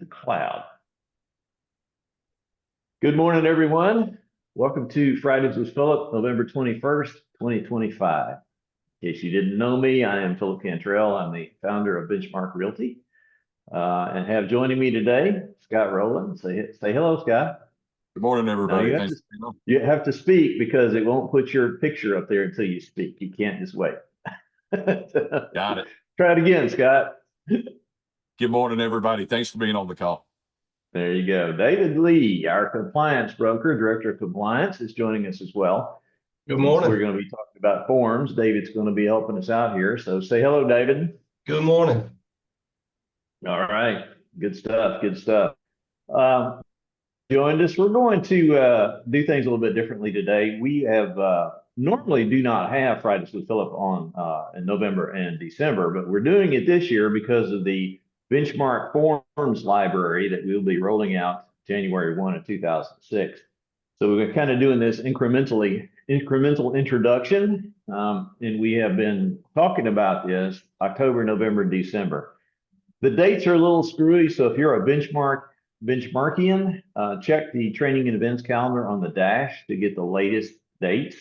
the cloud. Good morning, everyone. Welcome to Fridays with Phillip, November 21st, 2025. In case you didn't know me, I am Phillip Cantrell. I'm the founder of Benchmark Realty, and have joining me today, Scott Rowland. Say hello, Scott. Good morning, everybody. You have to speak because it won't put your picture up there until you speak. You can't just wait. Got it. Try it again, Scott. Good morning, everybody. Thanks for being on the call. There you go. David Lee, our compliance broker, director of compliance, is joining us as well. Good morning. We're going to be talking about forms. David's going to be helping us out here. So say hello, David. Good morning. All right. Good stuff. Good stuff. Joined us. We're going to do things a little bit differently today. We have normally do not have Fridays with Phillip on in November and December, but we're doing it this year because of the Benchmark Forms library that we'll be rolling out January 1 of 2006. So we're kind of doing this incremental introduction, and we have been talking about this October, November, December. The dates are a little screwy, so if you're a Benchmarkian, check the training and events calendar on the dash to get the latest dates,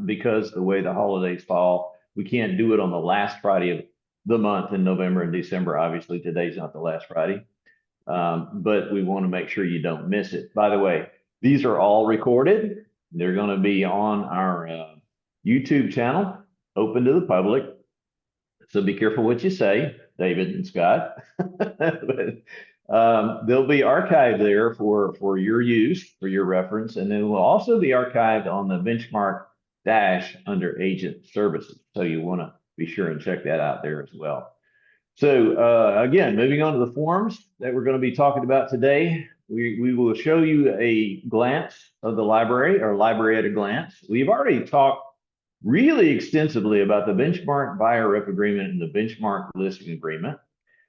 because the way the holidays fall, we can't do it on the last Friday of the month in November and December. Obviously, today's not the last Friday, but we want to make sure you don't miss it. By the way, these are all recorded. They're going to be on our YouTube channel, open to the public. So be careful what you say, David and Scott. But, they'll be archived there for your use, for your reference, and then will also be archived on the Benchmark dash under agent services. So you want to be sure and check that out there as well. So again, moving on to the forms that we're going to be talking about today, we will show you a glance of the library, or library at a glance. We've already talked really extensively about the Benchmark buyer rep agreement and the Benchmark listing agreement.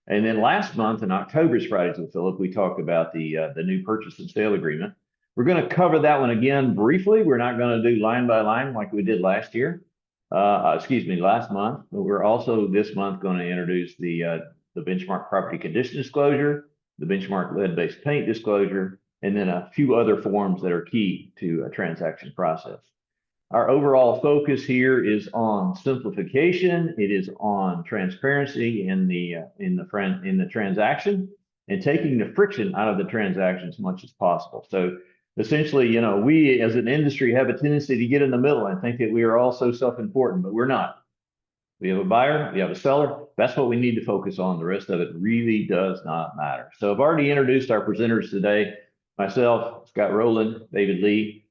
And then last month in October's Fridays with Phillip, we talked about the new purchase and sale agreement. We're going to cover that one again briefly. We're not going to do line by line like we did last month. But we're also this month going to introduce the Benchmark property condition disclosure, the Benchmark lead-based paint disclosure, and then a few other forms that are key to a transaction process. Our overall focus here is on simplification. It is on transparency in the transaction and taking the friction out of the transaction as much as possible. So essentially, you know, we as an industry have a tendency to get in the middle and think that we are all so self-important, but we're not. We have a buyer, we have a seller. That's what we need to focus on. The rest of it really does not matter. So I've already introduced our presenters today, myself, Scott Rowland, David Lee.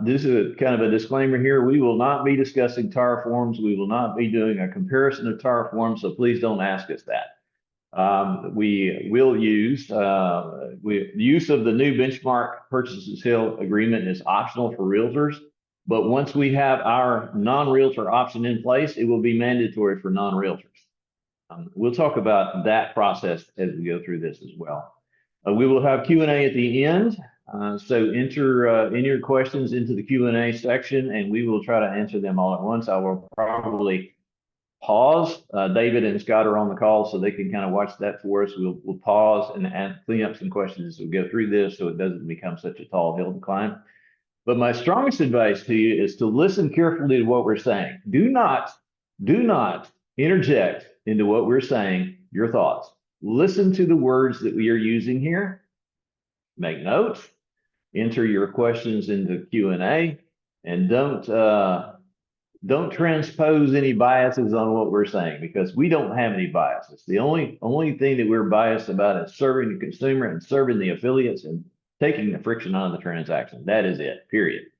This is kind of a disclaimer here. We will not be discussing TAR forms. We will not be doing a comparison of TAR forms, so please don't ask us that. We will use, use of the new Benchmark purchase and sale agreement is optional for realtors, but once we have our non-realtor option in place, it will be mandatory for non-realtors. We'll talk about that process as we go through this as well. We will have Q&A at the end. So enter in your questions into the Q&A section, and we will try to answer them all at once. I will probably pause. David and Scott are on the call, so they can kind of watch that for us. We'll pause and clean up some questions as we go through this, so it doesn't become such a tall hill to climb. But my strongest advice to you is to listen carefully to what we're saying. Do not interject into what we're saying your thoughts. Listen to the words that we are using here. Make notes. Enter your questions into Q&A, and don't transpose any biases on what we're saying, because we don't have any biases. The only thing that we're biased about is serving the consumer and serving the affiliates and taking the friction out of the transaction. That is it, period.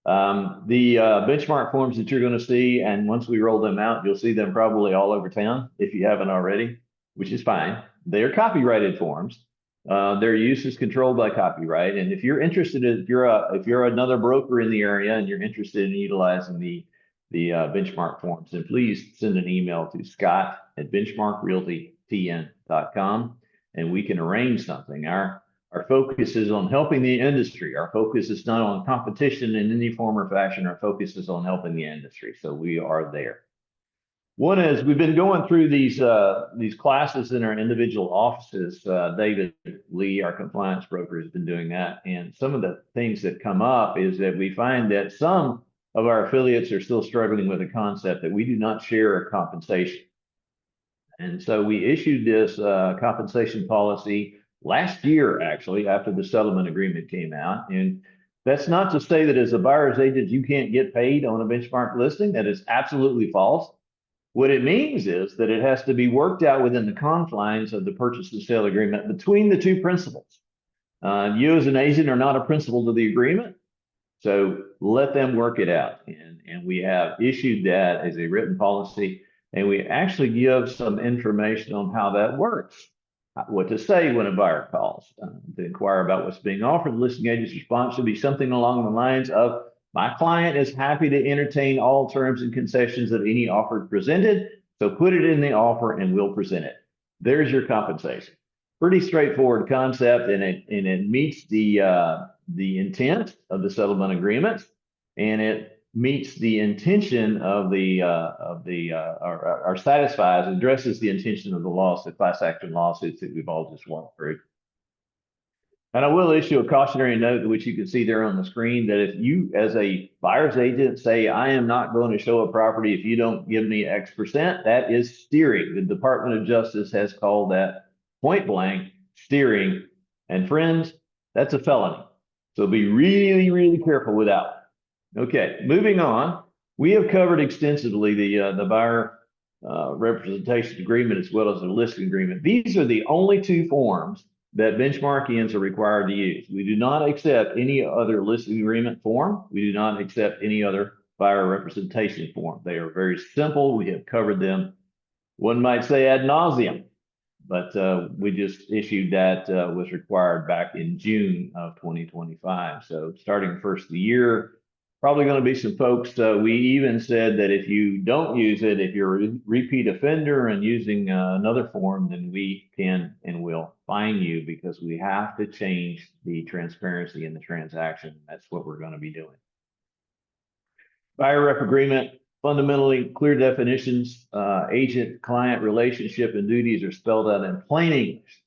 The benchmark forms that you're going to see, and once we roll them out, you'll see them probably all over town if you haven't already, which is fine. They're copyrighted forms. Their use is controlled by copyright, and if you're interested, if you're another broker in the area and you're interested in utilizing the benchmark forms, then please send an email to scott@benchmarkrealtytn.com, and we can arrange something. Our focus is on helping the industry. Our focus is not on competition in any form or fashion. Our focus is on helping the industry, so we are there. One is we've been going through these classes in our individual offices. David Lee, our compliance broker, has been doing that. And some of the things that come up is that we find that some of our affiliates are still struggling with the concept that we do not share a compensation. And so we issued this compensation policy last year, actually, after the settlement agreement came out. And that's not to say that as a buyer's agent, you can't get paid on a benchmark listing. That is absolutely false. What it means is that it has to be worked out within the confines of the purchase and sale agreement between the two principals. You as an agent are not a principal to the agreement, so let them work it out. And we have issued that as a written policy, and we actually give some information on how that works, what to say when a buyer calls to inquire about what's being offered. The listing agent's response should be something along the lines of, my client is happy to entertain all terms and concessions of any offer presented, so put it in the offer and we'll present it. There's your compensation. Pretty straightforward concept, and it meets the intent of the settlement agreement, and it meets the intention of or satisfies, addresses the intention of the lawsuit, class action lawsuits that we've all just walked through. And I will issue a cautionary note, which you can see there on the screen, that if you, as a buyer's agent, say, I am not going to show a property if you don't give me X%, that is steering. The Department of Justice has called that point blank steering. And friends, that's a felony. So be really, really careful with that. Okay, moving on. We have covered extensively the buyer representation agreement as well as the listing agreement. These are the only two forms that benchmarkians are required to use. We do not accept any other listing agreement form. We do not accept any other buyer representation form. They are very simple. We have covered them, one might say, ad nauseum, but we just issued that was required back in June of 2025. So starting first of the year, probably going to be some folks. We even said that if you don't use it, if you're a repeat offender and using another form, then we can and will fine you, because we have to change the transparency in the transaction. That's what we're going to be doing. Buyer rep agreement, fundamentally clear definitions, agent-client relationship and duties are spelled out in plain English.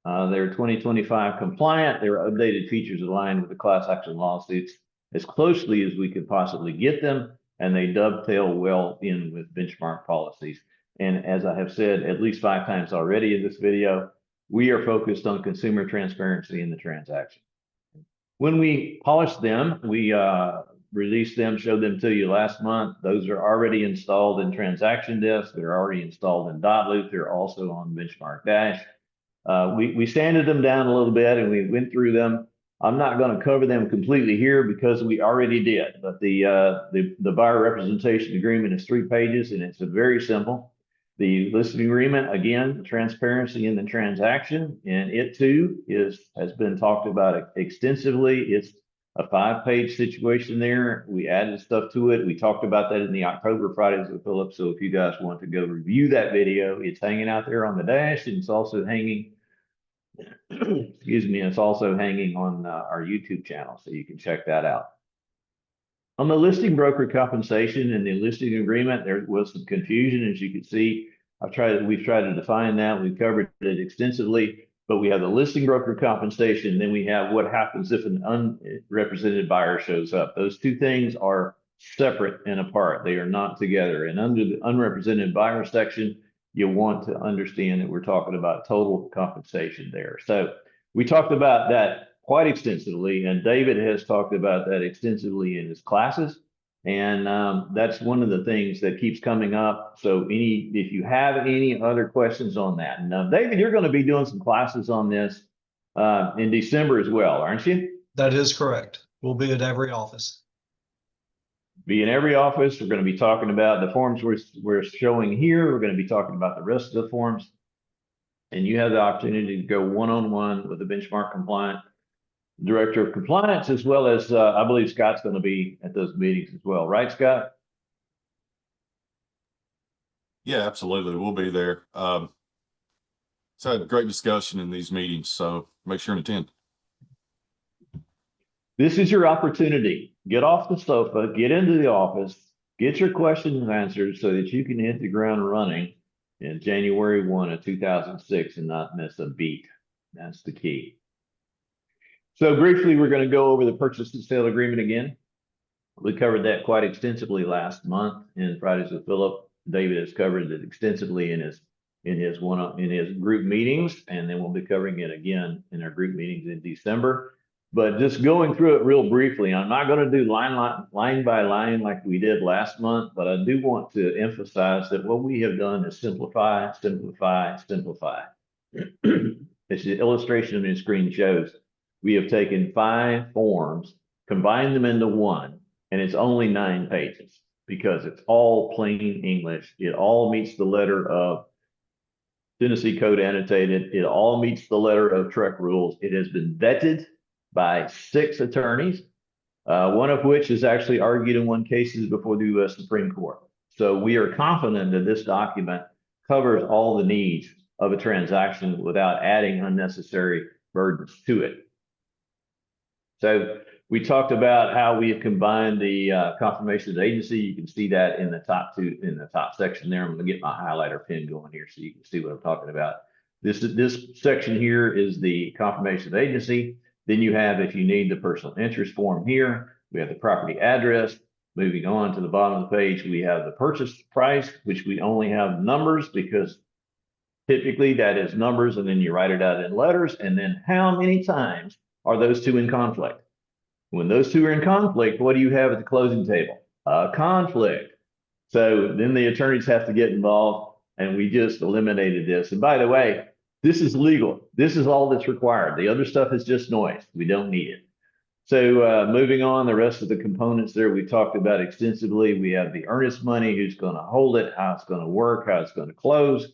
They're 2025 compliant. Their updated features align with the class action lawsuits as closely as we could possibly get them, and they dovetail well in with benchmark policies. And as I have said at least 5 times already in this video, we are focused on consumer transparency in the transaction. When we polish them, we released them, showed them to you last month. Those are already installed in Transaction Desk. They're already installed in Dotloop. They're also on Benchmark Dash. We sanded them down a little bit and we went through them. I'm not going to cover them completely here because we already did, but the buyer representation agreement is 3 pages and it's very simple. The listing agreement, again, transparency in the transaction, and it too has been talked about extensively. It's a 5-page situation there. We added stuff to it. We talked about that in the October Fridays with Phillip. So if you guys want to go review that video, it's hanging out there on the dash, and it's also hanging excuse me, it's also hanging on our YouTube channel, so you can check that out. On the listing broker compensation and the listing agreement, there was some confusion, as you can see. We've tried to define that. We've covered it extensively, but we have the listing broker compensation, then we have what happens if an unrepresented buyer shows up. Those two things are separate and apart. They are not together. And under the unrepresented buyer section, you want to understand that we're talking about total compensation there. So we talked about that quite extensively, and David has talked about that extensively in his classes. And that's one of the things that keeps coming up. So if you have any other questions on that, and David, you're going to be doing some classes on this in December as well, aren't you? That is correct. We'll be at every office. Be in every office. We're going to be talking about the forms we're showing here. We're going to be talking about the rest of the forms. And you have the opportunity to go one-on-one with the Benchmark Compliant Director of Compliance, as well as I believe Scott's going to be at those meetings as well. Right, Scott? Yeah, absolutely. We'll be there. It's had a great discussion in these meetings, so make sure and attend. This is your opportunity. Get off the sofa, get into the office, Get your questions answered so that you can hit the ground running in January 1 of 2006 and not miss a beat. That's the key. So briefly, we're going to go over the purchase and sale agreement again. We covered that quite extensively last month in Fridays with Phillip. David has covered it extensively in his group meetings, and then we'll be covering it again in our group meetings in December. But just going through it real briefly, I'm not going to do line by line like we did last month, but I do want to emphasize that what we have done is simplify, simplify, simplify. As the illustration on the screen shows, we have taken 5 forms, combined them into one, and it's only 9 pages because it's all plain English. It all meets the letter of Tennessee Code Annotated. It all meets the letter of Trek rules. It has been vetted by 6 attorneys, one of which is actually argued in one cases before the U.S. Supreme Court. So we are confident that this document covers all the needs of a transaction without adding unnecessary burdens to it. So we talked about how we have combined the confirmation of agency. You can see that in the top section there. I'm going to get my highlighter pen going here so you can see what I'm talking about. This section here is the confirmation of agency. Then you have, if you need, the personal interest form here. We have the property address. Moving on to the bottom of the page, we have the purchase price, which we only have numbers because typically that is numbers, and then you write it out in letters. And then how many times are those two in conflict? When those two are in conflict, what do you have at the closing table? A conflict. So then the attorneys have to get involved, and we just eliminated this. And by the way, this is legal. This is all that's required. The other stuff is just noise. We don't need it. So moving on, the rest of the components there we talked about extensively. We have the earnest money, who's going to hold it, how it's going to work, how it's going to close,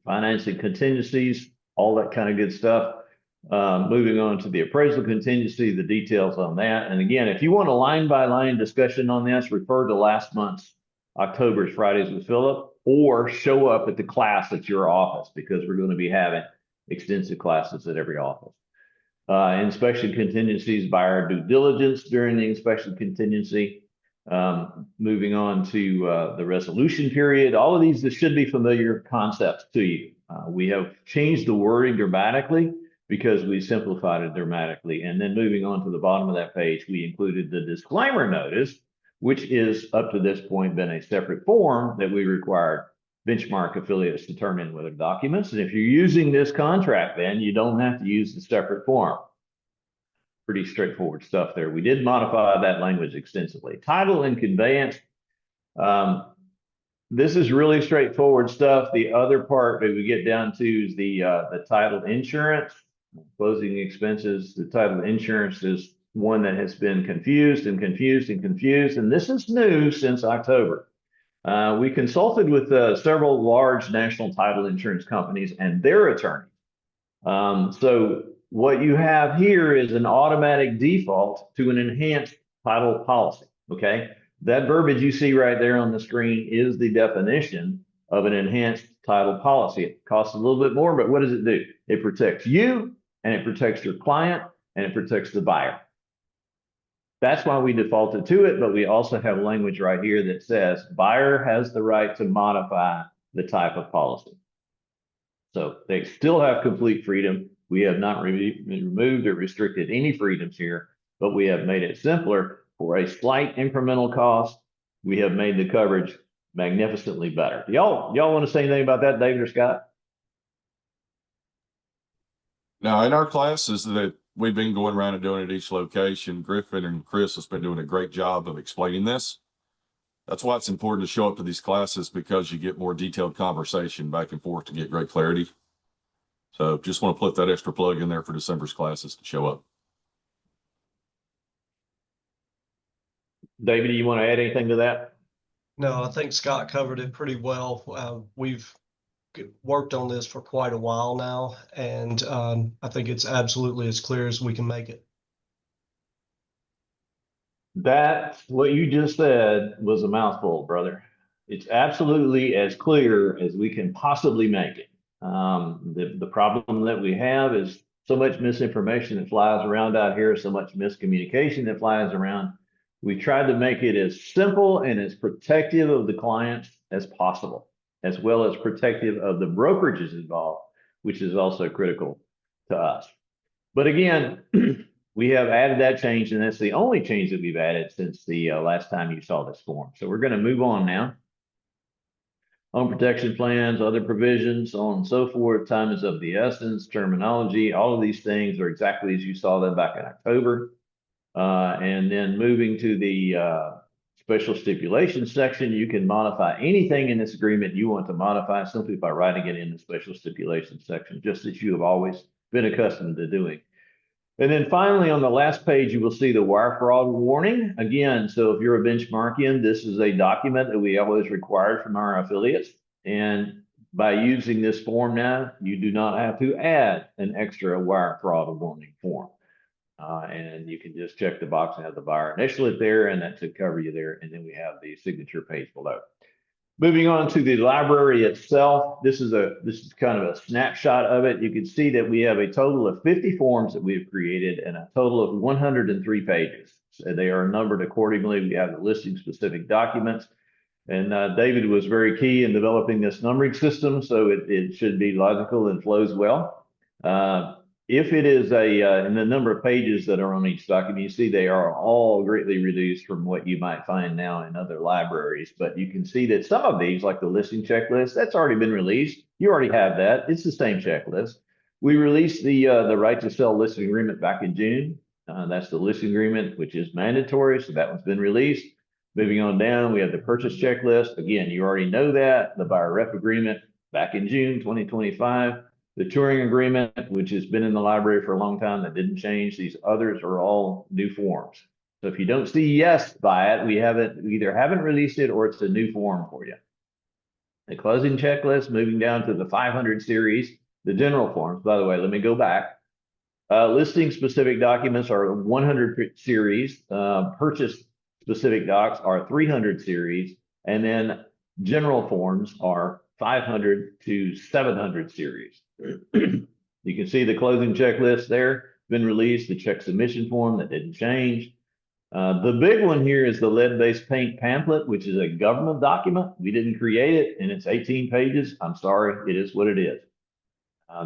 financing contingencies, all that kind of good stuff. Moving on to the appraisal contingency, the details on that. And again, if you want a line-by-line discussion on this, refer to last month's October's Fridays with Phillip, or show up at the class at your office, because we're going to be having extensive classes at every office. Inspection contingencies, buyer due diligence during the inspection contingency. Moving on to the resolution period. All of these should be familiar concepts to you. We have changed the wording dramatically because we simplified it dramatically. And then moving on to the bottom of that page, we included the disclaimer notice, which is up to this point been a separate form that we required Benchmark affiliates to turn in with their documents. And if you're using this contract, then you don't have to use the separate form. Pretty straightforward stuff there. We did modify that language extensively. Title and conveyance. This is really straightforward stuff. The other part that we get down to is the title insurance, closing expenses. The title insurance is one that has been confused and confused and confused. And this is new since October. We consulted with several large national title insurance companies and their attorneys. So what you have here is an automatic default to an enhanced title policy, okay? That verbiage you see right there on the screen is the definition of an enhanced title policy. It costs a little bit more, but what does it do? It protects you, and it protects your client, and it protects the buyer. That's why we defaulted to it, but we also have language right here that says buyer has the right to modify the type of policy. So they still have complete freedom. We have not removed or restricted any freedoms here, but we have made it simpler for a slight incremental cost. We have made the coverage magnificently better. Y'all want to say anything about that, David or Scott? Now, in our classes that we've been going around and doing at each location, Griffin and Chris has been doing a great job of explaining this. That's why it's important to show up to these classes, because you get more detailed conversation back and forth to get great clarity. So just want to put that extra plug in there for December's classes to show up. David, do you want to add anything to that? No, I think Scott covered it pretty well. We've worked on this for quite a while now, and I think it's absolutely as clear as we can make it. That, what you just said was a mouthful, brother. It's absolutely as clear as we can possibly make it. The problem that we have is so much misinformation that flies around out here, so much miscommunication that flies around. We tried to make it as simple and as protective of the clients as possible, as well as protective of the brokerages involved, which is also critical to us. But again, we have added that change, and that's the only change that we've added since the last time you saw this form. So we're going to move on now. Home protection plans, other provisions, so on and so forth. Time is of the essence, terminology, all of these things are exactly as you saw them back in October. And then moving to the special stipulations section, you can modify anything in this agreement you want to modify simply by writing it in the special stipulations section, just as you have always been accustomed to doing. And then finally, on the last page, you will see the wire fraud warning. Again, so if you're a benchmarkian, this is a document that we always required from our affiliates. And by using this form now, you do not have to add an extra wire fraud warning form. And you can just check the box and have the buyer initial it there, and that should cover you there. And then we have the signature page below. Moving on to the library itself, this is kind of a snapshot of it. You can see that we have a total of 50 forms that we've created and a total of 103 pages. So they are numbered accordingly. We have the listing specific documents. And David was very key in developing this numbering system, so it should be logical and flows well. If it is in the number of pages that are on each document, you see they are all greatly reduced from what you might find now in other libraries. But you can see that some of these, like the listing checklist, that's already been released. You already have that. It's the same checklist. We released the right to sell listing agreement back in June. That's the listing agreement, which is mandatory. So that one's been released. Moving on down, we have the purchase checklist. Again, you already know that. The buyer rep agreement back in June 2025. The touring agreement, which has been in the library for a long time, that didn't change. These others are all new forms. So if you don't see yes by it, we either haven't released it or it's a new form for you. The closing checklist, moving down to the 500 series, the general forms. By the way, let me go back. Listing specific documents are 100 series. Purchase specific docs are 300 series. And then general forms are 500 to 700 series. You can see the closing checklist there, been released, the check submission form that didn't change. The big one here is the lead-based paint pamphlet, which is a government document. We didn't create it, and it's 18 pages. I'm sorry, it is what it is.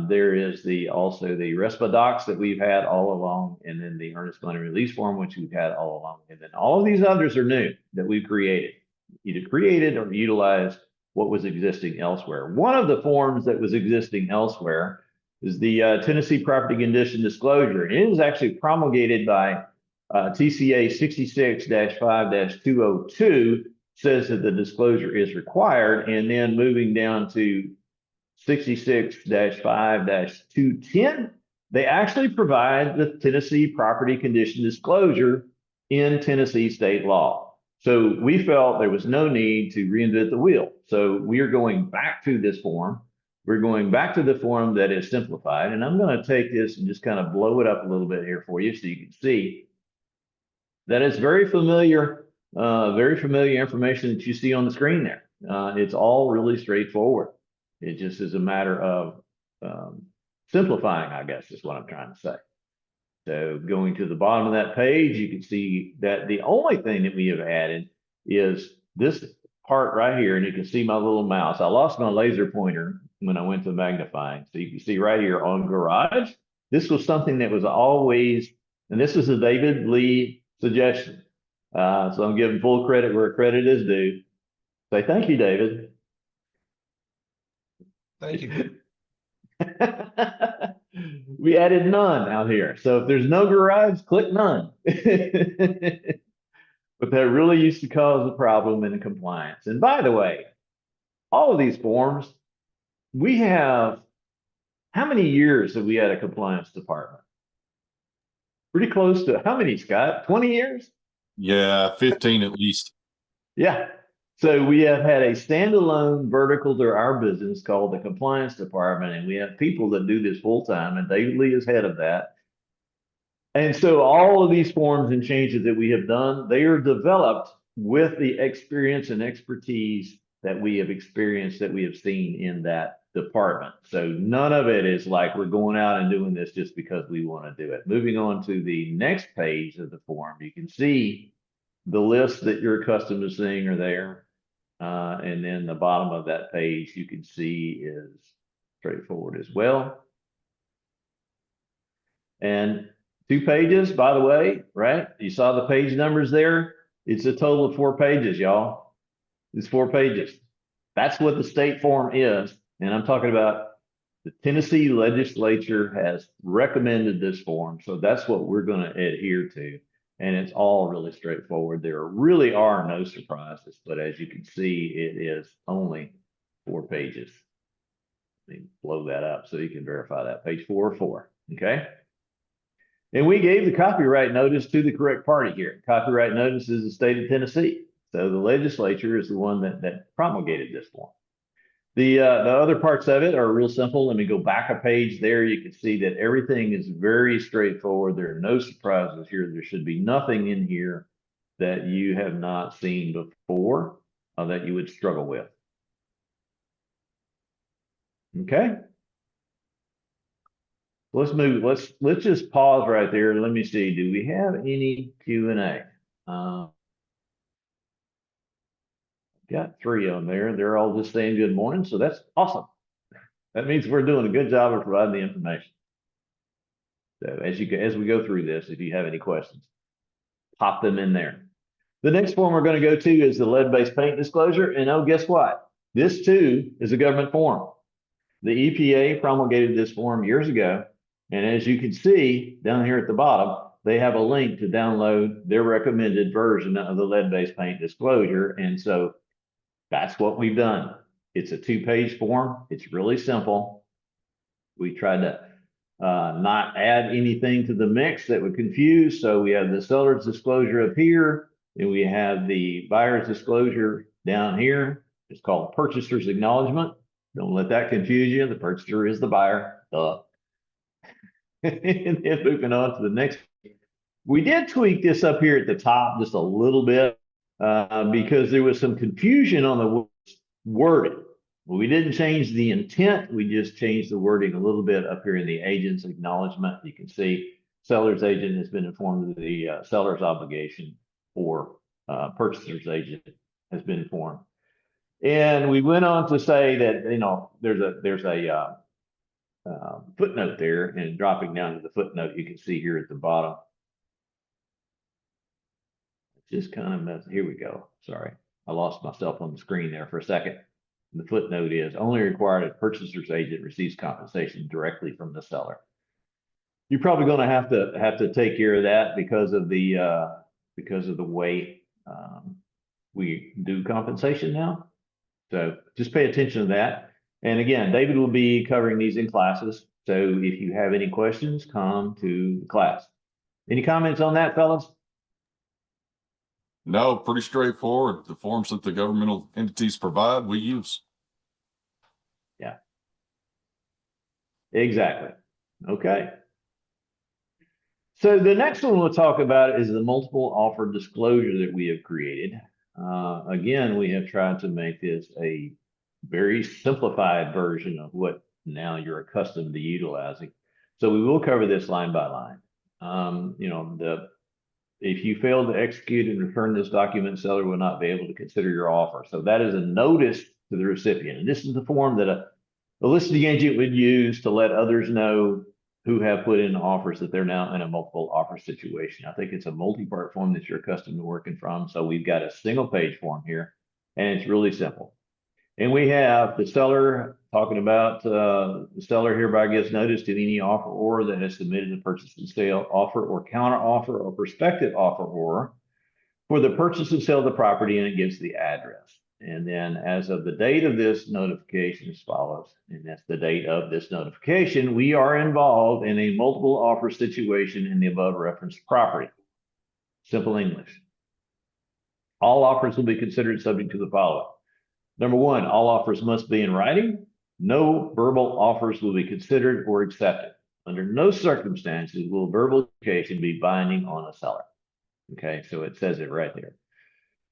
There is also the RESPA docs that we've had all along, and then the earnest money release form, which we've had all along. And then all of these others are new that we've created, either created or utilized what was existing elsewhere. One of the forms that was existing elsewhere is the Tennessee Property Condition Disclosure. It is actually promulgated by TCA 66-5-202, says that the disclosure is required, and then moving down to 66-5-210, they actually provide the Tennessee Property Condition Disclosure in Tennessee state law. So we felt there was no need to reinvent the wheel. So we are going back to this form. We're going back to the form that is simplified. And I'm going to take this and just kind of blow it up a little bit here for you so you can see that it's very familiar information that you see on the screen there. It's all really straightforward. It just is a matter of simplifying, I guess, is what I'm trying to say. So going to the bottom of that page, you can see that the only thing that we have added is this part right here, and you can see my little mouse. I lost my laser pointer when I went to magnifying. So you can see right here on garage, this was something that was always, and this is a David Lee suggestion. So I'm giving full credit where credit is due. Say thank you, David. Thank you. We added none out here. So if there's no garage, click none. But that really used to cause a problem in compliance. And by the way, all of these forms, we have, how many years have we had a compliance department? Pretty close to, how many, Scott? 20 years? Yeah, 15 at least. Yeah. So we have had a standalone vertical to our business called the compliance department, and we have people that do this full time, and David Lee is head of that. And so all of these forms and changes that we have done, they are developed with the experience and expertise that we have experienced, that we have seen in that department. So none of it is like we're going out and doing this just because we want to do it. Moving on to the next page of the form, you can see The lists that you're accustomed to seeing are there. And then the bottom of that page you can see is straightforward as well. And 2 pages, by the way, right? You saw the page numbers there. It's a total of 4 pages, y'all. It's 4 pages. That's what the state form is. And I'm talking about the Tennessee legislature has recommended this form. So that's what we're going to adhere to. And it's all really straightforward. There really are no surprises, but as you can see, it is only 4 pages. Let me blow that up so you can verify that. Page 404. Okay. And we gave the copyright notice to the correct party here. Copyright notice is the state of Tennessee. So the legislature is the one that promulgated this form. The other parts of it are real simple. Let me go back a page there. You can see that everything is very straightforward. There are no surprises here. There should be nothing in here that you have not seen before that you would struggle with. Okay. Let's move. Let's just pause right there. Let me see. Do we have any Q&A? Got 3 on there. They're all just saying good morning. So that's awesome. That means we're doing a good job of providing the information. So as we go through this, if you have any questions, pop them in there. The next form we're going to go to is the lead-based paint disclosure. And oh, guess what? This too is a government form. The EPA promulgated this form years ago. And as you can see down here at the bottom, they have a link to download their recommended version of the lead-based paint disclosure. And so that's what we've done. It's a 2-page form. It's really simple. We tried to not add anything to the mix that would confuse. So we have the seller's disclosure up here, and we have the buyer's disclosure down here. It's called purchaser's acknowledgement. Don't let that confuse you. The purchaser is the buyer. And then moving on to the next. We did tweak this up here at the top just a little bit because there was some confusion on the wording. We didn't change the intent. We just changed the wording a little bit up here in the agent's acknowledgement. You can see seller's agent has been informed of the seller's obligation, or purchaser's agent has been informed. And we went on to say that, you know, there's a footnote there, and dropping down to the footnote, you can see here at the bottom. Just kind of mess. Here we go. Sorry, I lost myself on the screen there for a second. The footnote is only required if purchaser's agent receives compensation directly from the seller. You're probably going to have to take care of that because of the way we do compensation now. So just pay attention to that. And again, David will be covering these in classes. So if you have any questions, come to the class. Any comments on that, fellas? No, pretty straightforward. The forms that the governmental entities provide, we use. Yeah. Exactly. Okay. So the next one we'll talk about is the multiple offer disclosure that we have created. Again, we have tried to make this a very simplified version of what now you're accustomed to utilizing. So we will cover this line by line. You know, if you fail to execute and return this document, seller will not be able to consider your offer. So that is a notice to the recipient. And this is the form that a listing agent would use to let others know who have put in offers that they're now in a multiple offer situation. I think it's a multi-part form that you're accustomed to working from. So we've got a single page form here, and it's really simple. And we have the seller talking about the seller hereby gives notice to any offeror that has submitted a purchase and sale offer or counter offer or prospective offeror for the purchase and sale of the property, and it gives the address. And then as of the date of this notification as follows, and that's the date of this notification, we are involved in a multiple offer situation in the above referenced property. Simple English. All offers will be considered subject to the following. Number 1, all offers must be in writing. No verbal offers will be considered or accepted. Under no circumstances will verbal communication be binding on a seller. Okay, so it says it right there.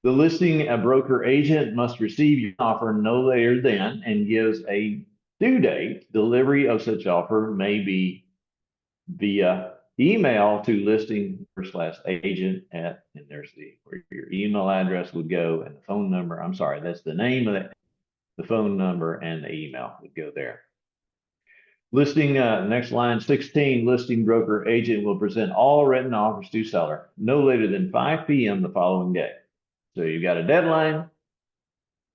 The listing a broker agent must receive your offer no later than and gives a due date. Delivery of such offer may be via email to listing/agent at, and there's where your email address would go and the phone number. I'm sorry, that's the name of the phone number and the email would go there. Listing, next line 16, listing broker agent will present all written offers to seller no later than 5 p.m. the following day. So you got a deadline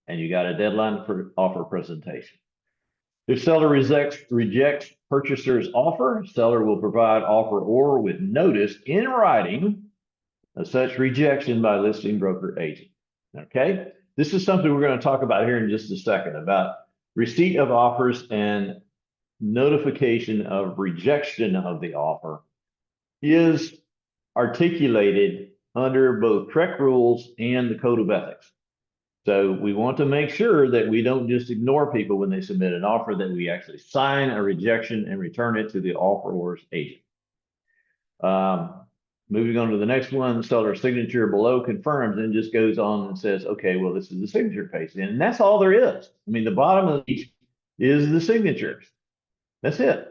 and you got a deadline for offer presentation. If seller rejects purchaser's offer, seller will provide offer or with notice in writing of such rejection by listing broker agent. Okay, this is something we're going to talk about here in just a second about receipt of offers and notification of rejection of the offer is articulated under both TREC rules and the Code of Ethics. So we want to make sure that we don't just ignore people when they submit an offer, that we actually sign a rejection and return it to the offeror's agent. Moving on to the next one, seller signature below confirms and just goes on and says, okay, well, this is the signature page. And that's all there is. I mean, the bottom of each is the signatures. That's it.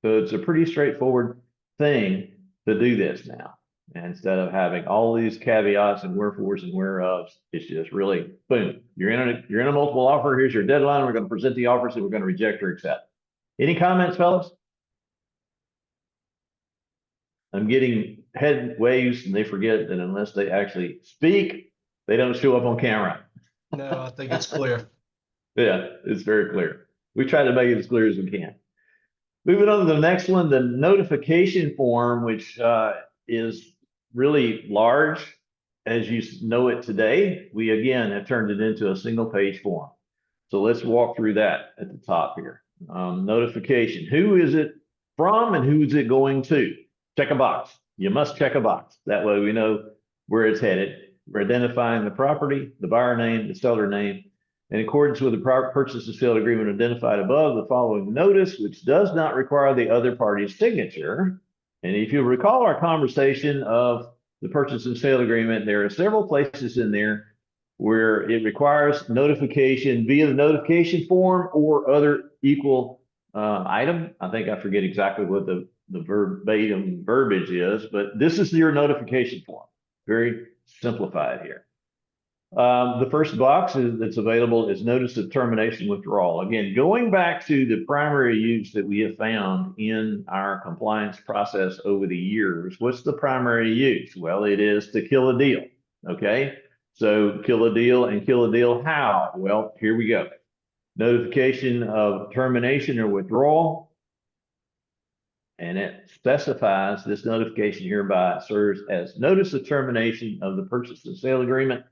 So it's a pretty straightforward thing to do this now. And instead of having all these caveats and wherefores and whereofs, it's just really boom. You're in a multiple offer. Here's your deadline. We're going to present the offers and we're going to reject or accept. Any comments, fellas? I'm getting head waves and they forget that unless they actually speak, they don't show up on camera. No, I think it's clear. Yeah, it's very clear. We try to make it as clear as we can. Moving on to the next one, the notification form, which is really large as you know it today. We again have turned it into a single page form. So let's walk through that at the top here. Notification, who is it from and who is it going to? Check a box. You must check a box. That way we know where it's headed. We're identifying the property, the buyer name, the seller name. In accordance with the purchase and sale agreement identified above, the following notice, which does not require the other party's signature. And if you recall our conversation of the purchase and sale agreement, there are several places in there where it requires notification via the notification form or other equal item. I think I forget exactly what the verbatim verbiage is, but this is your notification form. Very simplified here. The first box that's available is notice of termination withdrawal. Again, going back to the primary use that we have found in our compliance process over the years, what's the primary use? Well, it is to kill a deal. Okay, so kill a deal and kill a deal how? Well, here we go. Notification of termination or withdrawal. And it specifies this notification hereby serves as notice of termination of the purchase and sale agreement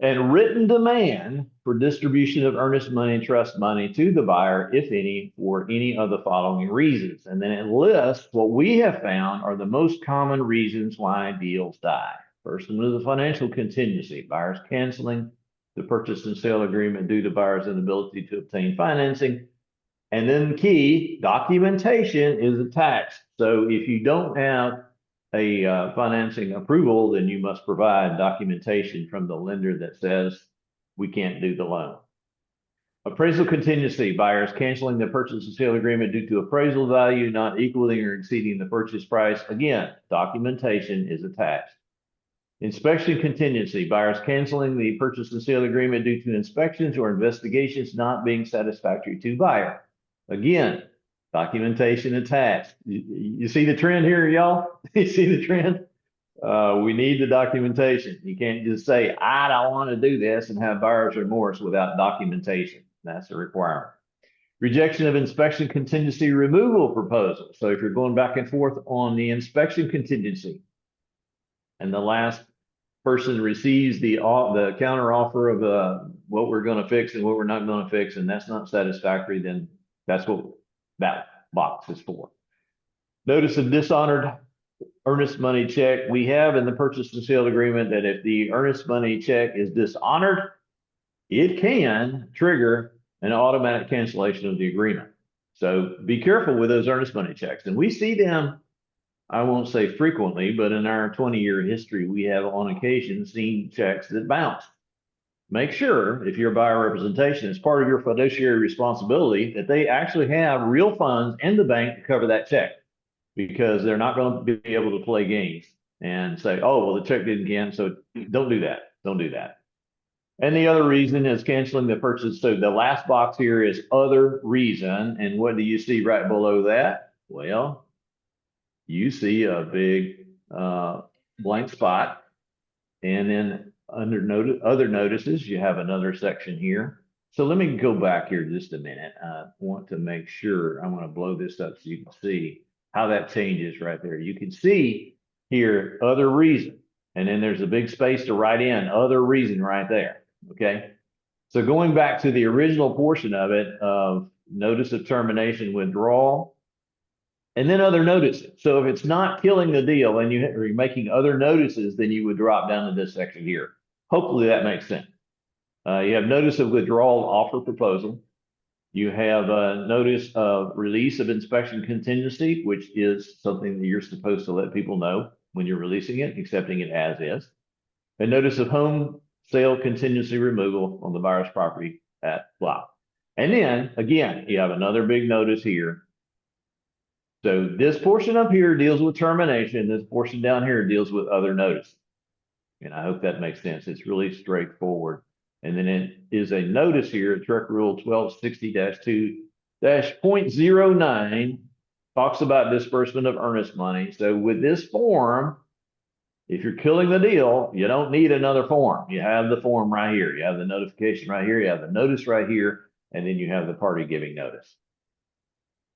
and written demand for distribution of earnest money and trust money to the buyer, if any, for any of the following reasons. And then it lists what we have found are the most common reasons why deals die. First one is the financial contingency, buyers canceling the purchase and sale agreement due to buyer's inability to obtain financing. And then key, documentation is attached. So if you don't have a financing approval, then you must provide documentation from the lender that says we can't do the loan. Appraisal contingency, buyers canceling the purchase and sale agreement due to appraisal value not equaling or exceeding the purchase price. Again, documentation is attached. Inspection contingency, buyers canceling the purchase and sale agreement due to inspections or investigations not being satisfactory to buyer. Again, documentation attached. You see the trend here, y'all? You see the trend? We need the documentation. You can't just say, I don't want to do this and have buyer's remorse without documentation. That's a requirement. Rejection of inspection contingency removal proposal. So if you're going back and forth on the inspection contingency and the last person receives the counter offer of what we're going to fix and what we're not going to fix, and that's not satisfactory, then that's what that box is for. Notice of dishonored earnest money check. We have in the purchase and sale agreement that if the earnest money check is dishonored, it can trigger an automatic cancellation of the agreement. So be careful with those earnest money checks. And we see them, I won't say frequently, but in our 20-year history, we have on occasion seen checks that bounce. Make sure if you're a buyer representation, it's part of your fiduciary responsibility that they actually have real funds in the bank to cover that check. because they're not going to be able to play games and say, oh, well, the check didn't cancel. So don't do that. Don't do that. And the other reason is canceling the purchase. So the last box here is other reason. And what do you see right below that? Well, you see a big blank spot. And then under other notices, you have another section here. So let me go back here just a minute. I want to make sure, I want to blow this up so you can see how that changes right there. You can see here, other reason. And then there's a big space to write in other reason right there. Okay. So going back to the original portion of it, of notice of termination withdrawal, and then other notices. So if it's not killing the deal and you're making other notices, then you would drop down to this section here. Hopefully that makes sense. You have notice of withdrawal offer proposal. You have a notice of release of inspection contingency, which is something that you're supposed to let people know when you're releasing it, accepting it as is. A notice of home sale contingency removal on the buyer's property at blah. And then again, you have another big notice here. So this portion up here deals with termination. This portion down here deals with other notice. And I hope that makes sense. It's really straightforward. And then it is a notice here, Trek Rule 1260-2-0.09 talks about disbursement of earnest money. So with this form, if you're killing the deal, you don't need another form. You have the form right here. You have the notification right here. You have the notice right here. And then you have the party giving notice.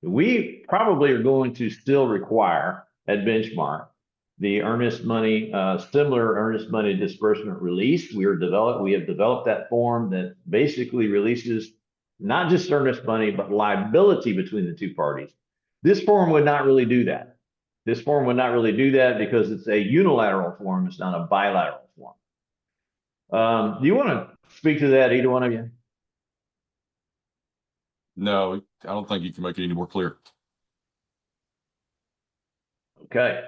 We probably are going to still require at Benchmark the earnest money, similar earnest money disbursement release. We have developed that form that basically releases not just earnest money, but liability between the two parties. This form would not really do that. This form would not really do that because it's a unilateral form. It's not a bilateral form. Do you want to speak to that, either one of you? No, I don't think you can make it any more clear. Okay.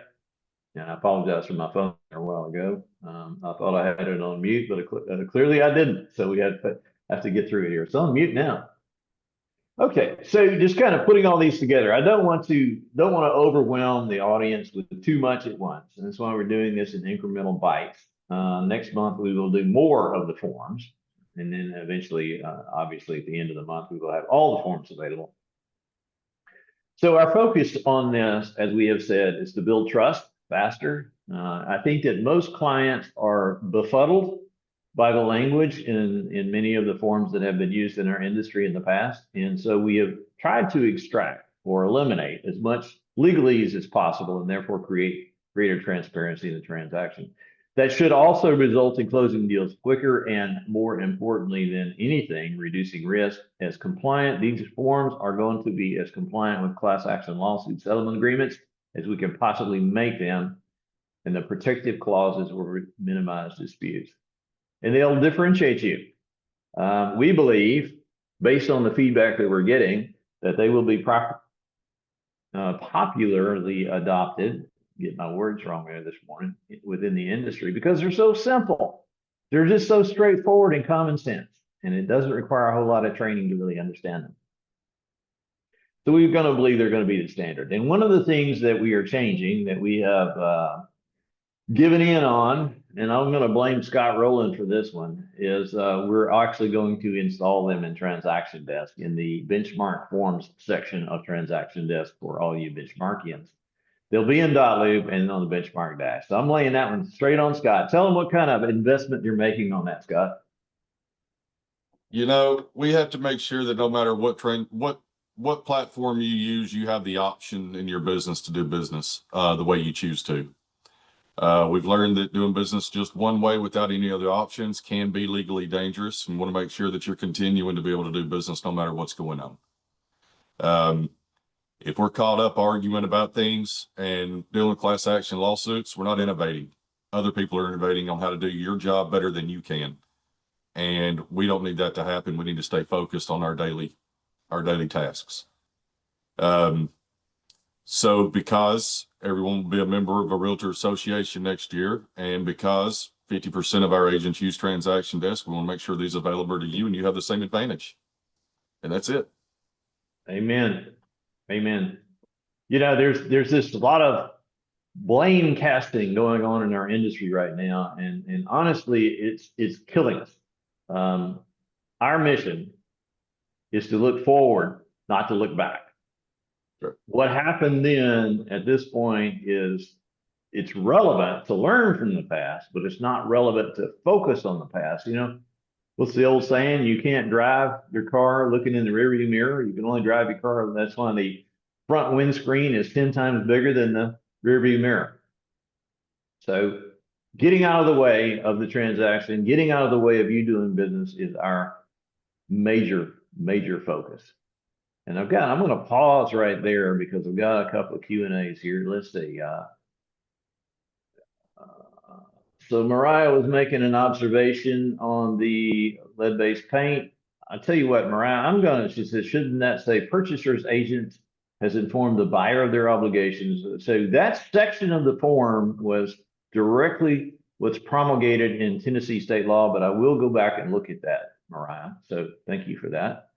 And I apologize for my phone a while ago. I thought I had it on mute, but clearly I didn't. So we have to get through it here. It's on mute now. Okay, so just kind of putting all these together. I don't want to overwhelm the audience with too much at once. And that's why we're doing this in incremental bites. Next month, we will do more of the forms. And then eventually, obviously, at the end of the month, we will have all the forms available. So our focus on this, as we have said, is to build trust faster. I think that most clients are befuddled by the language in many of the forms that have been used in our industry in the past. And so we have tried to extract or eliminate as much legalese as possible and therefore create greater transparency in the transaction. That should also result in closing deals quicker and, more importantly than anything, reducing risk. As compliant, these forms are going to be as compliant with class action lawsuit settlement agreements as we can possibly make them, and the protective clauses will minimize disputes. And they'll differentiate you. We believe, based on the feedback that we're getting, that they will be popularly adopted. Get my words wrong there this morning, within the industry, because they're so simple. They're just so straightforward and common sense, and it doesn't require a whole lot of training to really understand them. So we're going to believe they're going to be the standard. And one of the things that we are changing, that we have given in on, and I'm going to blame Scott Rowland for this one, is we're actually going to install them in Transaction Desk, in the Benchmark Forms section of Transaction Desk for all you Benchmarkians. They'll be in .loop and on the Benchmark Dash. So I'm laying that one straight on Scott. Tell them what kind of investment you're making on that, Scott. You know, we have to make sure that no matter what what platform you use, you have the option in your business to do business the way you choose to. We've learned that doing business just one way without any other options can be legally dangerous, and want to make sure that you're continuing to be able to do business no matter what's going on. If we're caught up arguing about things and dealing with class action lawsuits, we're not innovating. Other people are innovating on how to do your job better than you can. And we don't need that to happen. We need to stay focused on our daily tasks. So because everyone will be a member of a Realtor Association next year, and because 50% of our agents use Transaction Desk, we want to make sure these are available to you and you have the same advantage. And that's it. Amen. Amen. there's this lot of blame casting going on in our industry right now, and honestly, it's killing us. Our mission is to look forward, not to look back. Sure. What happened then at this point is it's relevant to learn from the past, but it's not relevant to focus on the past. What's the old saying? You can't drive your car looking in the rearview mirror. You can only drive your car. That's why the front windscreen is 10 times bigger than the rearview mirror. So getting out of the way of the transaction, getting out of the way of you doing business is our major focus. And I'm going to pause right there because I've got a couple of Q&As here. Let's see. So Mariah was making an observation on the lead-based paint. I'll tell you what, Mariah, she said, shouldn't that say purchaser's agent has informed the buyer of their obligations? So that section of the form was directly what's promulgated in Tennessee state law, but I will go back and look at that, Mariah. So thank you for that.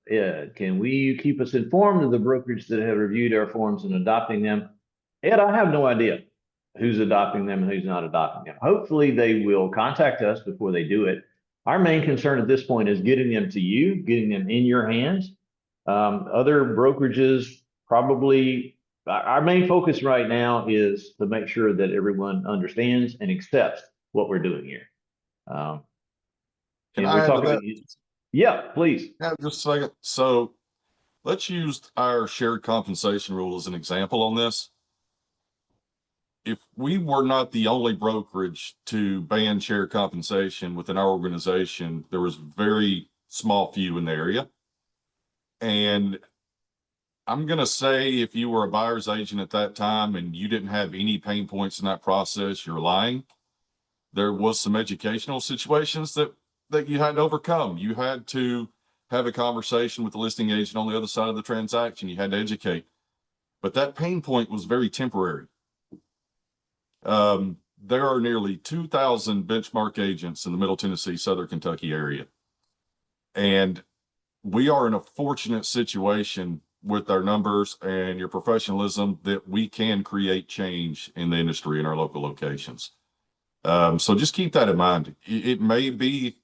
Ed, can we keep us informed of the brokerage that have reviewed our forms and adopting them? Ed, I have no idea who's adopting them and who's not adopting them. Hopefully they will contact us before they do it. Our main concern at this point is getting them to you, getting them in your hands. Other brokerages probably, our main focus right now is to make sure that everyone understands and accepts what we're doing here. Can I add to that? Yeah, please. Yeah, just a second. So let's use our shared compensation rule as an example on this. If we were not the only brokerage to ban shared compensation within our organization, there was very small few in the area. And I'm going to say if you were a buyer's agent at that time and you didn't have any pain points in that process, you're lying. There was some educational situations that you had to overcome. You had to have a conversation with the listing agent on the other side of the transaction. You had to educate. But that pain point was very temporary. There are nearly 2,000 benchmark agents in the Middle Tennessee, Southern Kentucky area. And we are in a fortunate situation with our numbers and your professionalism that we can create change in the industry in our local locations. So just keep that in mind. It may be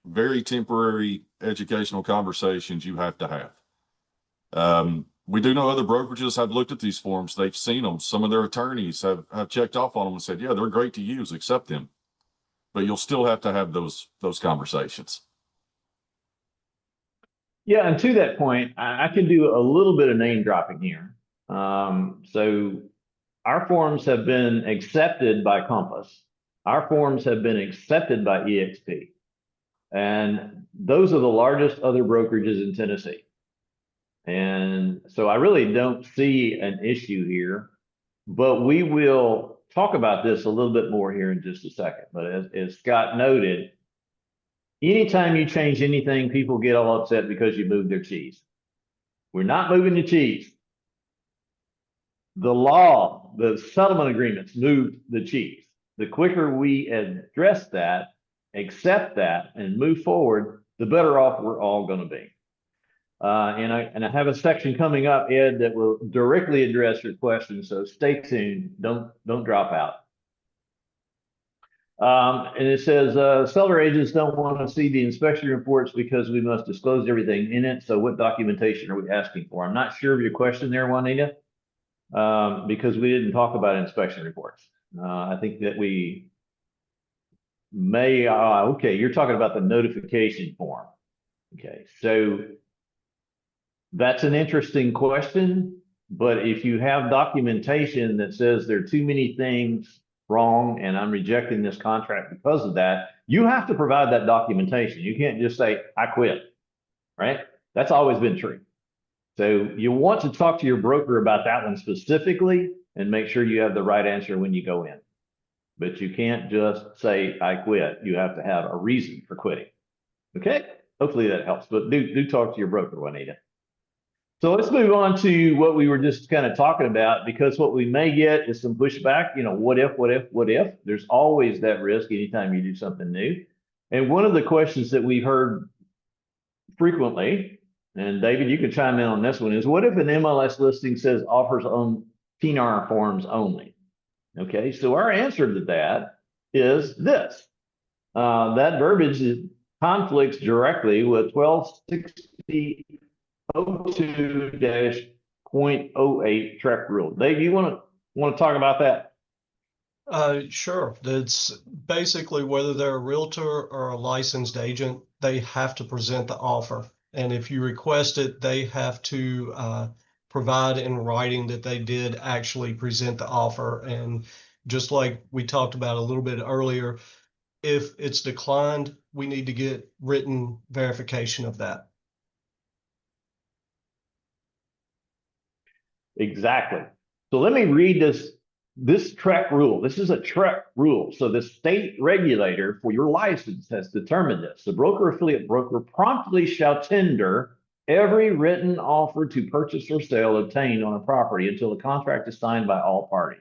very temporary educational conversations you have to have. We do know other brokerages have looked at these forms. They've seen them. Some of their attorneys have checked off on them and said, yeah, they're great to use, accept them. But you'll still have to have those conversations. Yeah, and to that point, I can do a little bit of name dropping here. So our forms have been accepted by Compass. Our forms have been accepted by EXP. And those are the largest other brokerages in Tennessee. And so I really don't see an issue here, but we will talk about this a little bit more here in just a second. But as Scott noted, anytime you change anything, people get all upset because you moved their cheese. We're not moving the cheese. The law, the settlement agreements moved the cheese. The quicker we address that, accept that, and move forward, the better off we're all going to be. And I have a section coming up, Ed, that will directly address your question. So stay tuned. Don't drop out. And it says seller agents don't want to see the inspection reports because we must disclose everything in it. So what documentation are we asking for? I'm not sure of your question there, Juanita, because we didn't talk about inspection reports. I think that we may. Okay, you're talking about the notification form. Okay, so that's an interesting question, but if you have documentation that says there are too many things wrong and I'm rejecting this contract because of that, you have to provide that documentation. You can't just say, I quit, right? That's always been true. So you want to talk to your broker about that one specifically and make sure you have the right answer when you go in. But you can't just say, I quit. You have to have a reason for quitting. Okay, hopefully that helps, but do talk to your broker, Juanita. So let's move on to what we were just kind of talking about, because what we may get is some pushback. What if? There's always that risk anytime you do something new. And one of the questions that we've heard frequently and David, you can chime in on this one, is what if an MLS listing says offers on TNR forms only? Okay, so our answer to that is this. That verbiage conflicts directly with 1260.02-0.08 TREC rule. Dave, you want to talk about that? Sure. That's basically whether they're a realtor or a licensed agent, they have to present the offer. And if you request it, they have to provide in writing that they did actually present the offer. And just like we talked about a little bit earlier, if it's declined, we need to get written verification of that. Exactly. So let me read this TREC rule. This is a TREC rule. So the state regulator for your license has determined this. The broker affiliate broker promptly shall tender every written offer to purchase or sale obtained on a property until the contract is signed by all parties.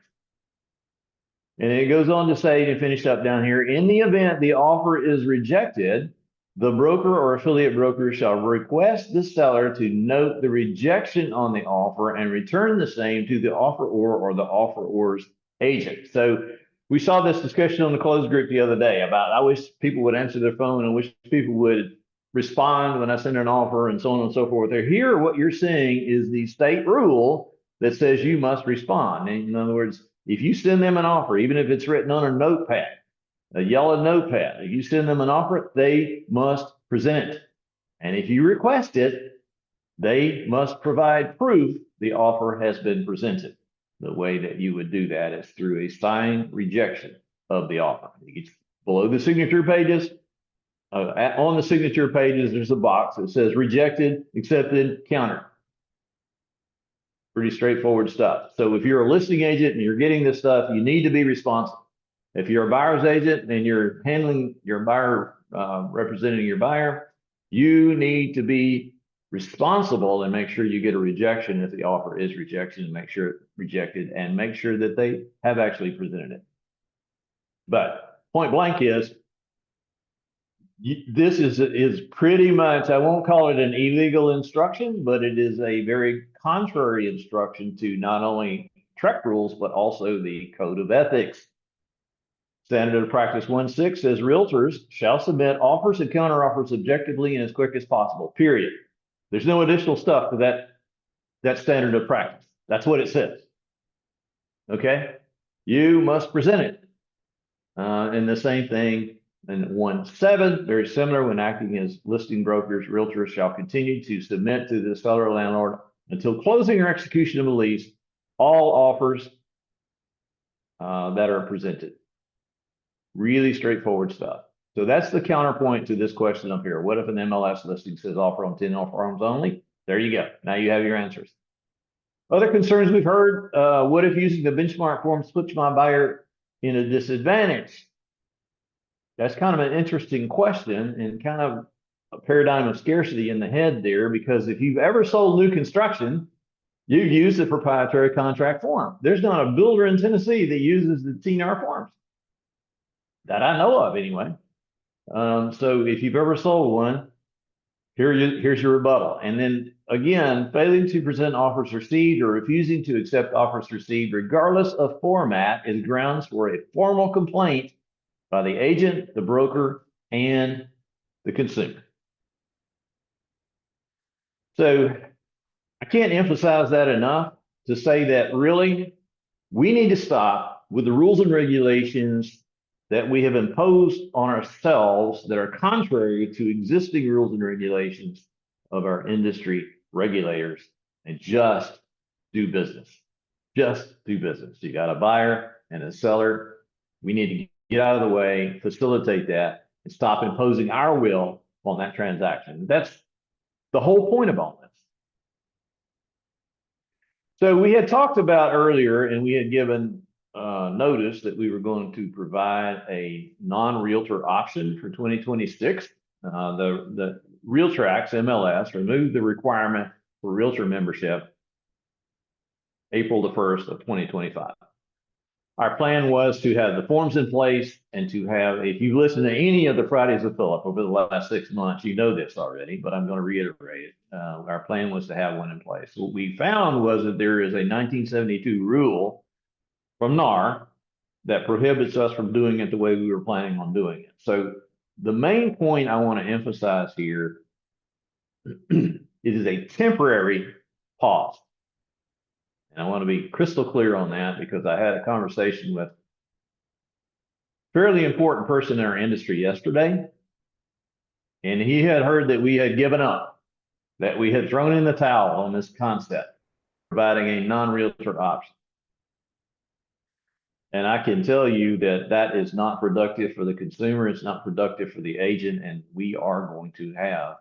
And it goes on to say, to finish up down here, in the event the offer is rejected, the broker or affiliate broker shall request the seller to note the rejection on the offer and return the same to the offeror or the offeror's agent. So we saw this discussion on the closed group the other day about, I wish people would answer their phone, and wish people would respond when I send an offer and so on and so forth. Here, what you're seeing is the state rule that says you must respond. In other words, if you send them an offer, even if it's written on a notepad, a yellow notepad, if you send them an offer, they must present it. And if you request it, they must provide proof the offer has been presented. The way that you would do that is through a signed rejection of the offer. It's below the signature pages. On the signature pages, there's a box that says rejected, accepted, counter. Pretty straightforward stuff. So if you're a listing agent and you're getting this stuff, you need to be responsible. If you're a buyer's agent and you're handling your buyer, representing your buyer, you need to be responsible and make sure you get a rejection if the offer is rejected, and make sure it's rejected, and make sure that they have actually presented it. But point blank is, this is pretty much, I won't call it an illegal instruction, but it is a very contrary instruction to not only TREC rules, but also the Code of Ethics. Standard of Practice 1.6 says realtors shall submit offers and counteroffers objectively and as quick as possible, period. There's no additional stuff to that standard of practice. That's what it says. Okay? You must present it. And the same thing in 1.7, very similar, when acting as listing brokers, realtors shall continue to submit to the seller or landlord until closing or execution of a lease all offers that are presented. Really straightforward stuff. So that's the counterpoint to this question up here. What if an MLS listing says offer on 10 forms only? There you go. Now you have your answers. Other concerns we've heard, what if using the benchmark forms puts my buyer in a disadvantage? That's kind of an interesting question and kind of a paradigm of scarcity in the head there, because if you've ever sold new construction, you use the proprietary contract form. There's not a builder in Tennessee that uses the TNR forms that I know of anyway. So if you've ever sold one, here's your rebuttal. And then again, failing to present offers received or refusing to accept offers received, regardless of format, is grounds for a formal complaint by the agent, the broker, and the consumer. So I can't emphasize that enough to say that really we need to stop with the rules and regulations that we have imposed on ourselves that are contrary to existing rules and regulations of our industry regulators, and just do business. Just do business. You got a buyer and a seller. We need to get out of the way, facilitate that, and stop imposing our will on that transaction. That's the whole point of all this. So we had talked about earlier, and we had given notice that we were going to provide a non-realtor option for 2026. The RealTrax MLS removed the requirement for realtor membership April the 1st of 2025. our plan was to have the forms in place and to have, if you listen to any of the Fridays with Phillip over the last 6 months, you know this already, but I'm going to reiterate it. Our plan was to have one in place. What we found was that there is a 1972 rule from NAR that prohibits us from doing it the way we were planning on doing it. So the main point I want to emphasize here, it is a temporary pause. And I want to be crystal clear on that because I had a conversation with a fairly important person in our industry yesterday. And he had heard that we had given up, that we had thrown in the towel on this concept, providing a non-realtor option. And I can tell you that that is not productive for the consumer. It's not productive for the agent. And we are going to have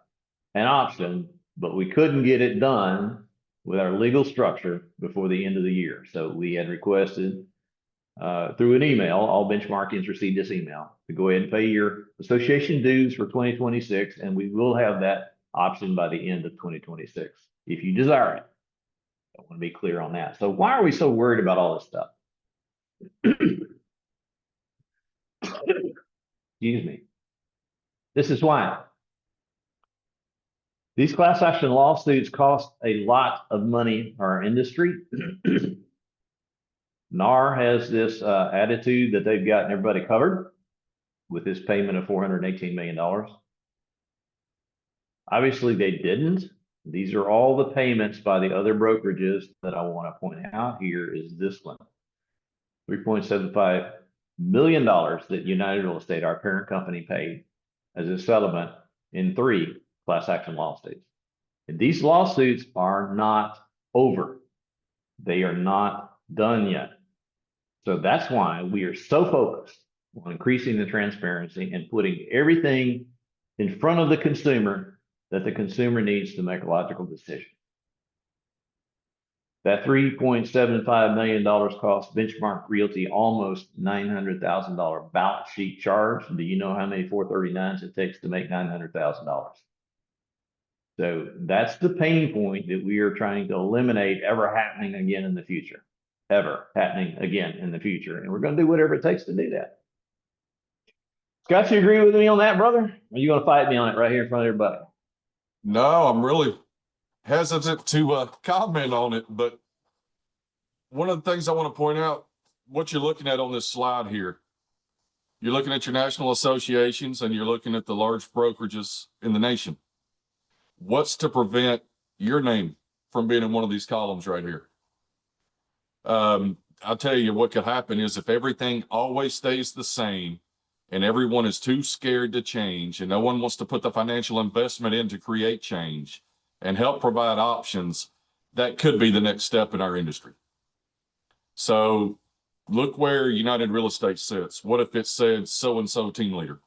an option, but we couldn't get it done with our legal structure before the end of the year. So we had requested through an email, all benchmarkings received this email, to go ahead and pay your association dues for 2026, and we will have that option by the end of 2026 if you desire it. I want to be clear on that. So why are we so worried about all this stuff? Excuse me. This is why. These class action lawsuits cost a lot of in our industry. NAR has this attitude that they've gotten everybody covered with this payment of $418 million. Obviously, they didn't. These are all the payments by the other brokerages that I want to point out here is this one. $3.75 million that United Real Estate, our parent company, paid as a settlement in 3 class action lawsuits. And these lawsuits are not over. They are not done yet. So that's why we are so focused on increasing the transparency and putting everything in front of the consumer that the consumer needs to make a logical decision. That $3.75 million cost Benchmark Realty almost $900,000 balance sheet charge. Do you know how many 439s it takes to make $900,000? So that's the pain point that we are trying to eliminate ever happening again in the future. Ever happening again in the future. And we're going to do whatever it takes to do that. Scott, you agree with me on that, brother? Or are you going to fight me on it right here in front of everybody? No, I'm really hesitant to comment on it, but one of the things I want to point out, what you're looking at on this slide here, you're looking at your national associations and you're looking at the large brokerages in the nation. What's to prevent your name from being in one of these columns right here? I'll tell you what could happen is if everything always stays the same and everyone is too scared to change and no one wants to put the financial investment in to create change and help provide options, that could be the next step in our industry. So look where United Real Estate sits. What if it said so-and-so team leader?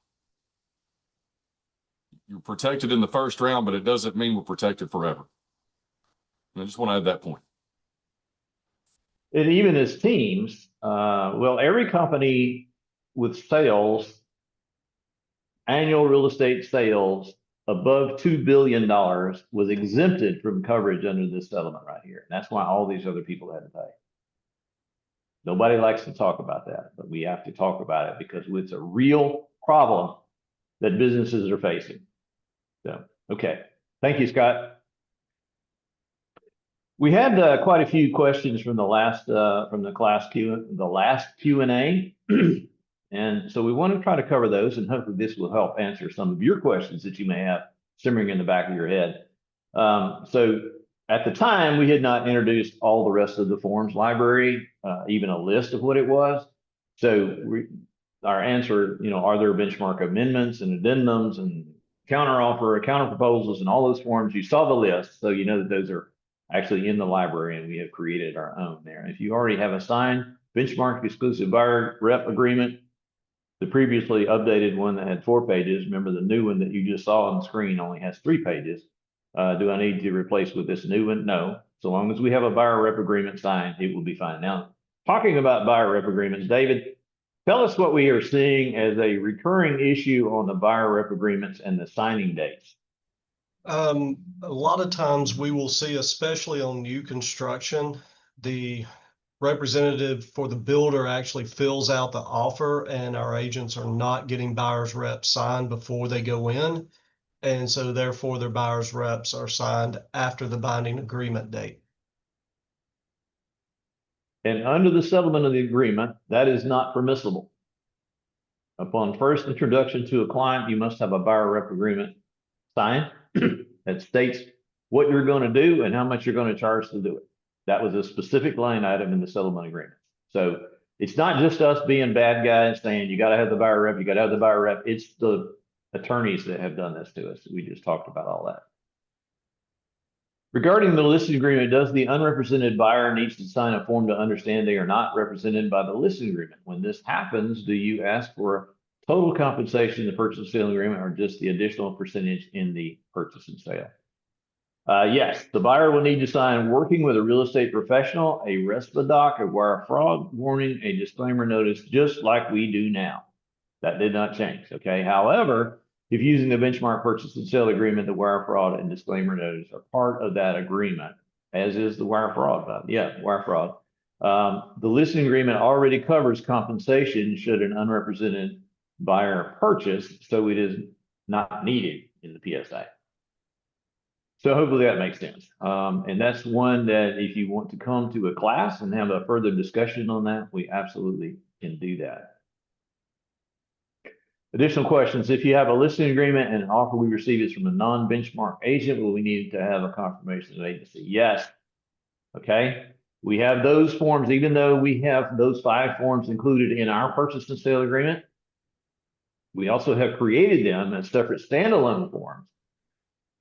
You're protected in the first round, but it doesn't mean we're protected forever. And I just want to add that point. And even as teams, well, every company with sales, annual real estate sales above $2 billion was exempted from coverage under this settlement right here. And that's why all these other people had to pay. Nobody likes to talk about that, but we have to talk about it because it's a real problem that businesses are facing. So, okay. Thank you, Scott. We had quite a few questions from the last Q&A. And so we want to try to cover those, and hopefully this will help answer some of your questions that you may have simmering in the back of your head. So at the time, we had not introduced all the rest of the forms library, even a list of what it was. So our answer, are there benchmark amendments and addendums and counteroffer, counter proposals, and all those forms? You saw the list, so you know that those are actually in the library, and we have created our own there. If you already have a signed benchmark exclusive buyer rep agreement, the previously updated one that had 4 pages, remember the new one that you just saw on the screen only has 3 pages. Do I need to replace with this new one? No. So long as we have a buyer rep agreement signed, it will be fine. Now, talking about buyer rep agreements, David, tell us what we are seeing as a recurring issue on the buyer rep agreements and the signing dates. A lot of times we will see, especially on new construction, the representative for the builder actually fills out the offer, and our agents are not getting buyer's reps signed before they go in. And so therefore their buyer's reps are signed after the binding agreement date. And under the settlement of the agreement, that is not permissible. Upon first introduction to a client, you must have a buyer rep agreement signed that states what you're going to do and how much you're going to charge to do it. That was a specific line item in the settlement agreement. So it's not just us being bad guys saying you got to have the buyer rep, you got to have the buyer rep. It's the attorneys that have done this to us. We just talked about all that. Regarding the listing agreement, does the unrepresented buyer needs to sign a form to understand they are not represented by the listing agreement? When this happens, do you ask for total compensation in the purchase and sale agreement or just the additional percentage in the purchase and sale? Yes, the buyer will need to sign working with a real estate professional, a RESPA, a wire fraud warning, a disclaimer notice, just like we do now. That did not change, okay? However, if using the benchmark purchase and sale agreement, the wire fraud and disclaimer notice are part of that agreement, as is the wire fraud. Wire fraud. The listing agreement already covers compensation should an unrepresented buyer purchase, so it is not needed in the PSA. So hopefully that makes sense. And that's one that if you want to come to a class and have a further discussion on that, we absolutely can do that. Additional questions. If you have a listing agreement and an offer we receive is from a non-benchmark agent, will we need to have a confirmation of agency? Yes. Okay. We have those forms, even though we have those 5 forms included in our purchase and sale agreement. We also have created them as separate standalone forms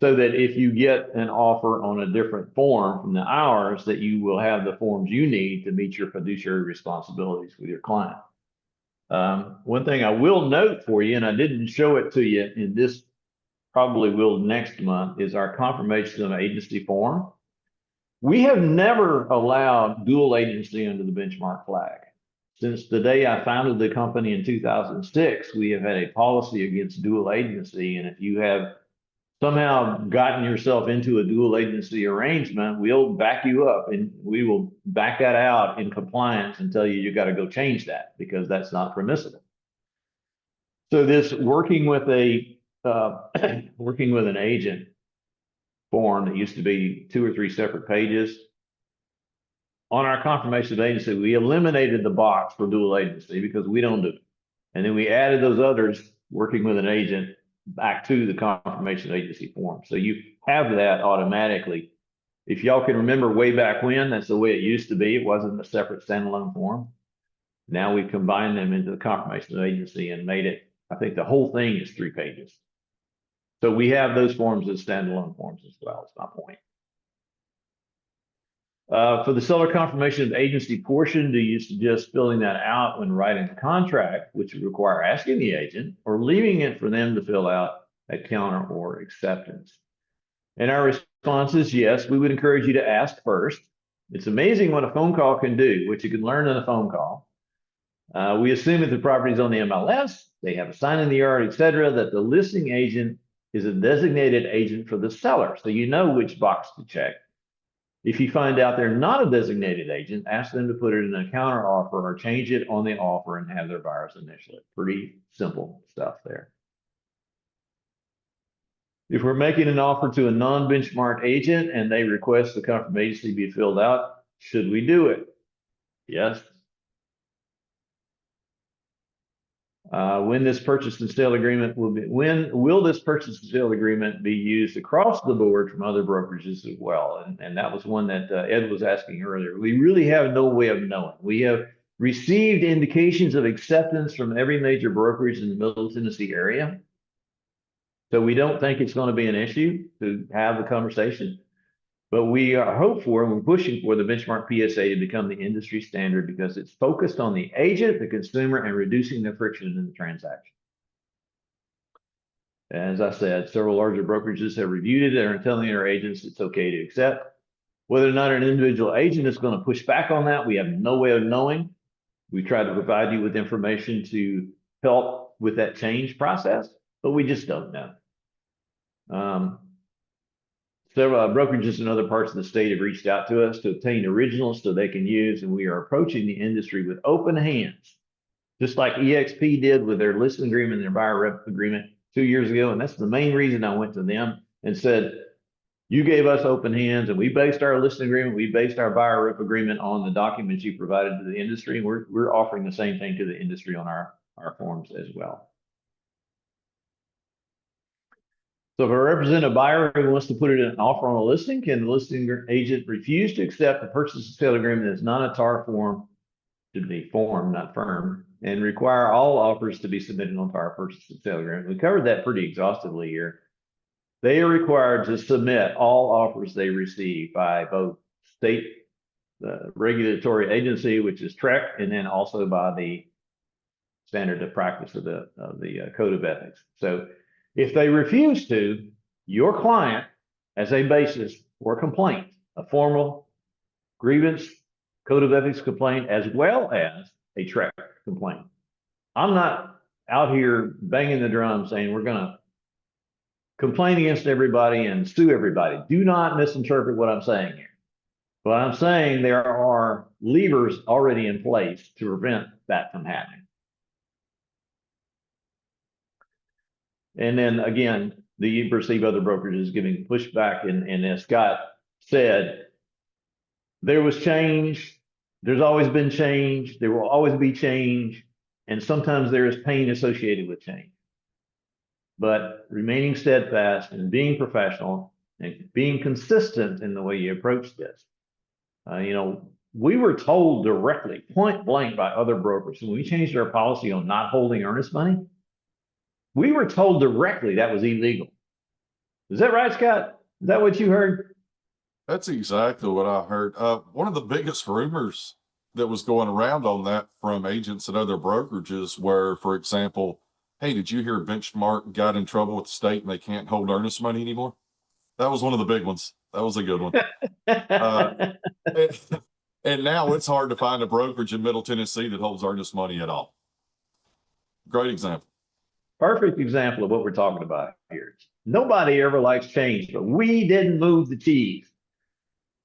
so that if you get an offer on a different form from ours, that you will have the forms you need to meet your fiduciary responsibilities with your client. One thing I will note for you, and I didn't show it to you in this, probably will next month, is our confirmation of agency form. We have never allowed dual agency under the benchmark flag. Since the day I founded the company in 2006, we have had a policy against dual agency. And if you have somehow gotten yourself into a dual agency arrangement, we'll back you up and we will back that out in compliance and tell you, you got to go change that because that's not permissible. So this working with an agent form that used to be 2 or 3 separate pages, on our confirmation of agency, we eliminated the box for dual agency because we don't do it. And then we added those others, working with an agent, back to the confirmation of agency form. So you have that automatically. If y'all can remember way back when, that's the way it used to be. It wasn't a separate standalone form. Now we've combined them into the confirmation of agency and made it, I think the whole thing is 3 pages. So we have those forms as standalone forms as well, is my point. For the seller confirmation of agency portion, do you suggest filling that out when writing the contract, which would require asking the agent, or leaving it for them to fill out at counter or acceptance? And our response is yes, we would encourage you to ask first. It's amazing what a phone call can do, which you can learn in a phone call. We assume if the property is on the MLS, they have a sign in the yard, etc., that the listing agent is a designated agent for the seller. So you know which box to check. If you find out they're not a designated agent, ask them to put it in a counter offer or change it on the offer and have their buyers initial it. Pretty simple stuff there. If we're making an offer to a non-benchmark agent and they request the confirmation be filled out, should we do it? Yes. When this purchase and sale agreement when will this purchase and sale agreement be used across the board from other brokerages as well? And that was one that Ed was asking earlier. We really have no way of knowing. We have received indications of acceptance from every major brokerage in the Middle Tennessee area. So we don't think it's going to be an issue to have the conversation. But we are hopeful and we're pushing for the benchmark PSA to become the industry standard because it's focused on the agent, the consumer, and reducing the friction in the transaction. As I said, several larger brokerages have reviewed it and are telling their agents it's okay to accept. Whether or not an individual agent is going to push back on that, we have no way of knowing. We try to provide you with information to help with that change process, but we just don't know. Several brokerages in other parts of the state have reached out to us to obtain originals so they can use, and we are approaching the industry with open hands, just like EXP did with their listing agreement and their buyer rep agreement 2 years ago. And that's the main reason I went to them and said, you gave us open hands, and we based our listing agreement, we based our buyer rep agreement on the documents you provided to the industry. And we're offering the same thing to the industry on our forms as well. So if a representative buyer who wants to put it in an offer on a listing, can the listing agent refuse to accept the purchase and sale agreement that is not a TAR form, to be form, not firm, and require all offers to be submitted on TAR purchase and sale agreement? We covered that pretty exhaustively here. They are required to submit all offers they receive by both state regulatory agency, which is TREC, and then also by the standard of practice of the Code of Ethics. So if they refuse to, your client, as a basis for complaint, a formal grievance, Code of Ethics complaint, as well as a TREC complaint. I'm not out here banging the drum saying we're going to complain against everybody and sue everybody. Do not misinterpret what I'm saying here. But I'm saying there are levers already in place to prevent that from happening. And then again, you perceive other brokerages giving pushback, and as Scott said, there was change. There's always been change. There will always be change. And sometimes there is pain associated with change. But remaining steadfast and being professional and being consistent in the way you approach this. We were told directly, point blank, by other brokers when we changed our policy on not holding earnest money. We were told directly that was illegal. Is that right, Scott? Is that what you heard? That's exactly what I heard. One of the biggest rumors that was going around on that from agents at other brokerages were, for example, hey, did you hear Benchmark got in trouble with the state and they can't hold earnest money anymore? That was one of the big ones. That was a good one. And now it's hard to find a brokerage in Middle Tennessee that holds earnest money at all. Great example. Perfect example of what we're talking about here. Nobody ever likes change, but we didn't move the cheese.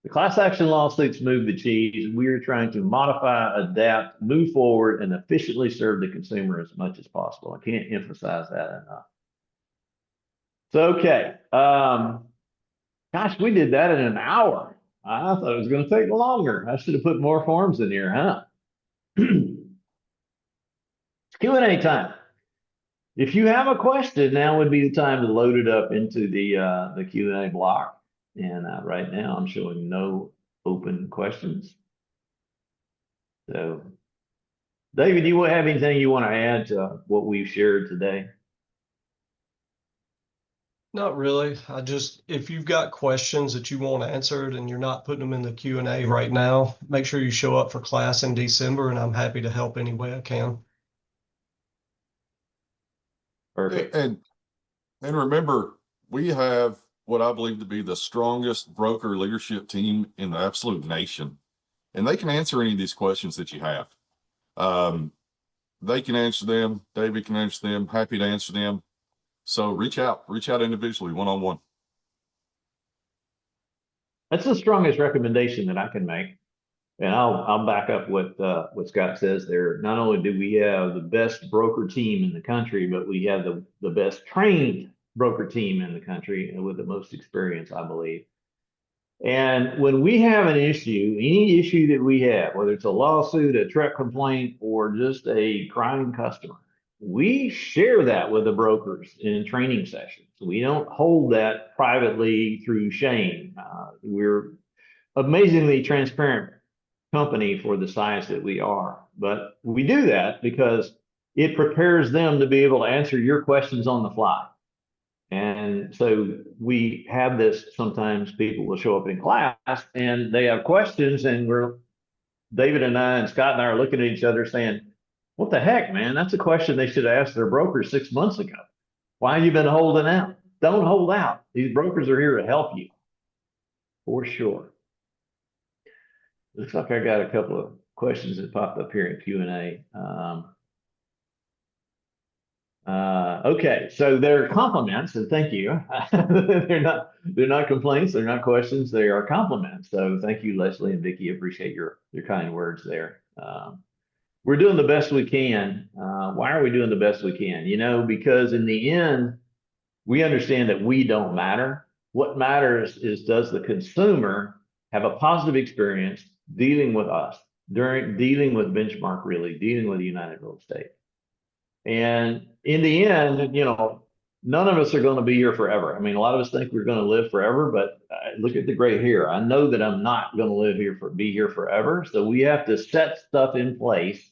The class action lawsuits moved the cheese. We are trying to modify, adapt, move forward, and efficiently serve the consumer as much as possible. I can't emphasize that enough. So, okay. Gosh, we did that in an hour. I thought it was going to take longer. I should have put more forms in here, huh? Q&A time. If you have a question, now would be the time to load it up into the Q&A block. And right now, I'm showing no open questions. So, David, do you have anything you want to add to what we've shared today? Not really. If you've got questions that you want answered and you're not putting them in the Q&A right now, make sure you show up for class in December, and I'm happy to help any way I can. Perfect. And remember, we have what I believe to be the strongest broker leadership team in the absolute nation. And they can answer any of these questions that you have. They can answer them. David can answer them. Happy to answer them. So reach out individually, one-on-one. That's the strongest recommendation that I can make. And I'll back up what Scott says there. Not only do we have the best broker team in the country, but we have the best trained broker team in the country and with the most experience, I believe. And when we have an issue, any issue that we have, whether it's a lawsuit, a TREC complaint, or just a crying customer, we share that with the brokers in training sessions. We don't hold that privately through shame. We're amazingly transparent company for the size that we are. But we do that because it prepares them to be able to answer your questions on the fly. And so we have this, sometimes people will show up in class and they have questions, and David and I and Scott and I are looking at each other saying, what the heck, man? That's a question they should have asked their broker 6 months ago. Why have you been holding out? Don't hold out. These brokers are here to help you, for sure. Looks like I got a couple of questions that popped up here in Q&A. Okay, so they're compliments, and thank you. They're not complaints, they're not questions, they are compliments. So thank you, Leslie and Vicky. Appreciate your kind words there. We're doing the best we can. Why are we doing the best we can? You know, because in the end, we understand that we don't matter. What matters is, does the consumer have a positive experience dealing with us, during dealing with Benchmark Realty, dealing with United Real Estate? And in the end, you know, none of us are going to be here forever. I mean, a lot of us think we're going to live forever, but look at the gray hair. I know that I'm not going to be here forever. So we have to set stuff in place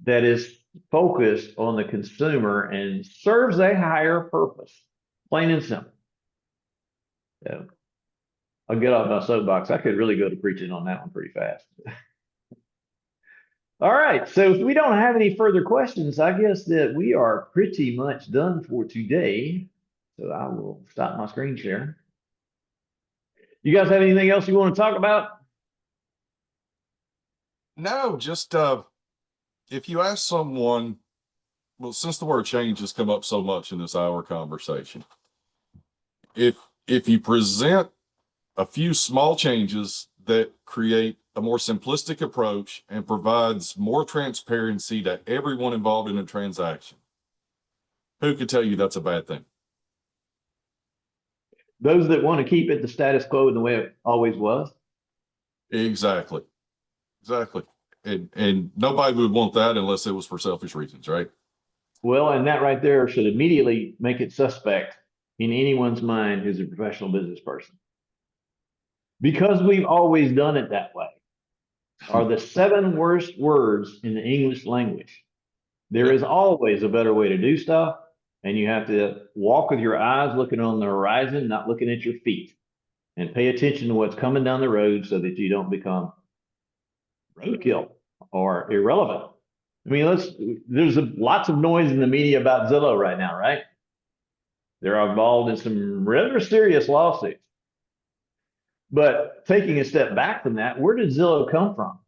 that is focused on the consumer and serves a higher purpose, plain and simple. So I'll get off my soapbox. I could really go to preaching on that one pretty fast. All right, so if we don't have any further questions, I guess that we are pretty much done for today. So I will stop my screen share. You guys have anything else you want to talk about? No, just if you ask someone, well, since the word change has come up so much in this hour conversation, if you present a few small changes that create a more simplistic approach and provides more transparency to everyone involved in a transaction, who could tell you that's a bad thing? Those that want to keep it the status quo in the way it always was. Exactly. And nobody would want that unless it was for selfish reasons, right? Well, and that right there should immediately make it suspect in anyone's mind who's a professional business person. Because we've always done it that way are the 7 worst words in the English language. There is always a better way to do stuff, and you have to walk with your eyes looking on the horizon, not looking at your feet, and pay attention to what's coming down the road so that you don't become roadkill or irrelevant. I mean, there's lots of noise in the media about Zillow right now, right? They're involved in some rather serious lawsuits. But taking a step back from that, where did Zillow come from?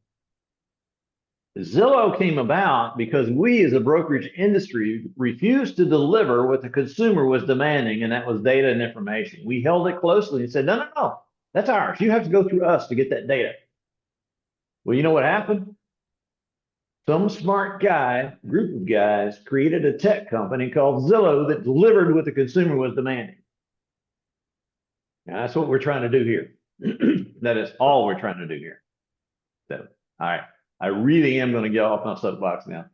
Zillow came about because we as a brokerage industry refused to deliver what the consumer was demanding, and that was data and information. We held it closely and said, no, that's ours. You have to go through us to get that data. Well, you know what happened? Some smart guy, group of guys, created a tech company called Zillow that delivered what the consumer was demanding. Now, that's what we're trying to do here. That is all we're trying to do here. So, all right. I really am going to get off my soapbox now.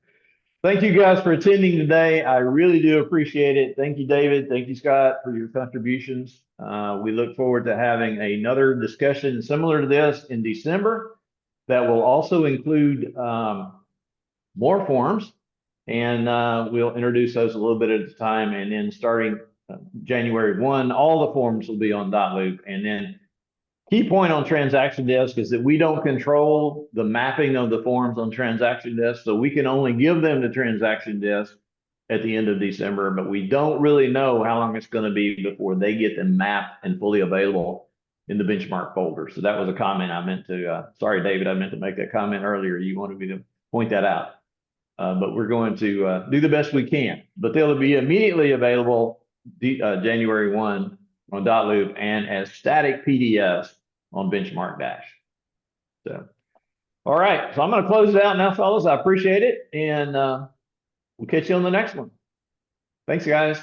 Thank you guys for attending today. I really do appreciate it. Thank you, David. Thank you, Scott, for your contributions. We look forward to having another discussion similar to this in December that will also include more forms, and we'll introduce those a little bit at a time. And then starting January 1, all the forms will be on .loop. And then key point on transaction desk is that we don't control the mapping of the forms on transaction desk, so we can only give them to transaction desk at the end of December, but we don't really know how long it's going to be before they get them mapped and fully available in the benchmark folder. So that was a comment I meant to, sorry, David, I meant to make that comment earlier. You wanted me to point that out. But we're going to do the best we can, but they'll be immediately available January 1 on .loop and as static PDFs on Benchmark Dash. So, all right. So I'm going to close it out now, fellas. I appreciate it. And we'll catch you on the next one. Thanks, guys.